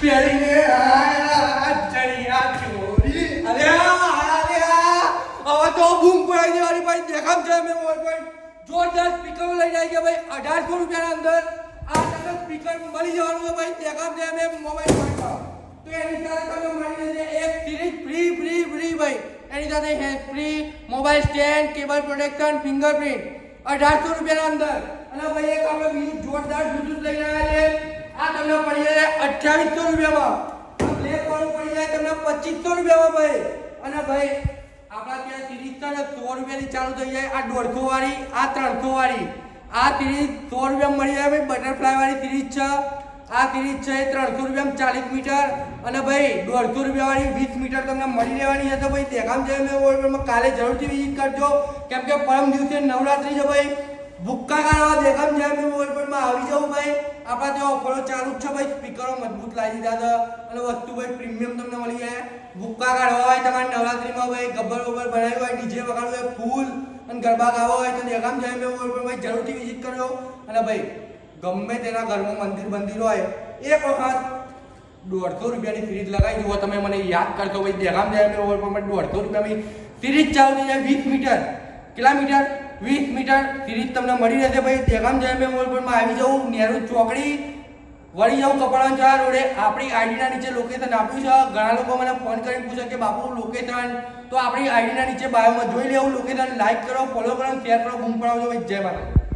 પહેરીને આ ચણિયા ચોરી અરે હવે તો બૂમ પડાઈ દેવાની ભાઈ દેખામ છે મેં મોબાઈલ પર જોરદાર સ્પીકર લઈને આવી ગયા ભાઈ 1800 રૂપિયાના અંદર આ તમને સ્પીકર મળી જવાનું છે ભાઈ દેખામ છે મેં મોબાઈલ પર તો એની સાથે તમે મળી લેજે એક સિરીઝ ફ્રી ભાઈ એની સાથે hand free mobile stand cable protection fingerprint 1800 રૂપિયાના અંદર અને ભાઈ એક આપણે બીજું જોરદાર બ્લૂટૂથ લઈને આવ્યા છે આ તમને પડી જાય 2800 રૂપિયામાં બ્લેક વાળું પડી જાય તમને 2500 રૂપિયામાં ભાઈ અને ભાઈ આપણા ત્યાં સિરીઝ છે ને 100 રૂપિયાની ચાલુ થઈ જાય આ 150 વાળી આ 300 વાળી આ સિરીઝ 100 રૂપિયામાં મળી જાય ભાઈ બટરફ્લાય વાળી સિરીઝ છે આ સિરીઝ છે 300 રૂપિયામાં 40 મીટર અને ભાઈ 150 રૂપિયા વાળી 20 મીટર તમને મળી રહેવાની છે તો ભાઈ દેખામ છે મેં ઓર્ડરમાં કાલે જરૂરથી વિઝિટ કરજો કેમ કે પરમ દિવસે નવરાત્રી છે ભાઈ ભૂક્કા કાઢવા દેખામ છે મેં ઓર્ડરમાં આવી જાવ ભાઈ આપણા ત્યાં ઓફરો ચાલુ જ છે ભાઈ સ્પીકરો મજબૂત લાવી દીધા છે અને વસ્તુ ભાઈ પ્રીમિયમ તમને મળી જાય ભૂક્કા કાઢવા હોય તમારે નવરાત્રીમાં ભાઈ ગબ્બર વબ્બર બનાવ્યું હોય ડીજે વગાડવું હોય ફૂલ અને ગરબા ગાવા હોય તો દેખામ છે મેં ઓર્ડરમાં ભાઈ જરૂરથી વિઝિટ કરજો અને ભાઈ ગમે તેના ઘરમાં મંદિર હોય એક વખત 150 રૂપિયાની ફ્રીજ લગાવી જુઓ તમે મને યાદ કરશો ભાઈ દેખામ જાય મેં ઓવર 150 રૂપિયાની ફ્રીજ ચાલુ થઈ જાય 20 મીટર કેટલા મીટર 20 મીટર ફ્રીજ તમને મળી રહેશે ભાઈ દેખામ જાય મેં ઓવરમાં આવી જાઉં નેहरू ચોકડી વળી જાઉં કપડાં રોડે આપણી આઈડીના નીચે લોકેશન આપ્યું છે ઘણા લોકો મને ફોન કરીને પૂછે કે બાપુ લોકેશન તો આપણી આઈડીના નીચે બાયોમાં જોઈ લેવું લોકેશન લાઈક કરો ફોલો કરો શેર કરો બૂમ પડાવજો ભાઈ જય માતા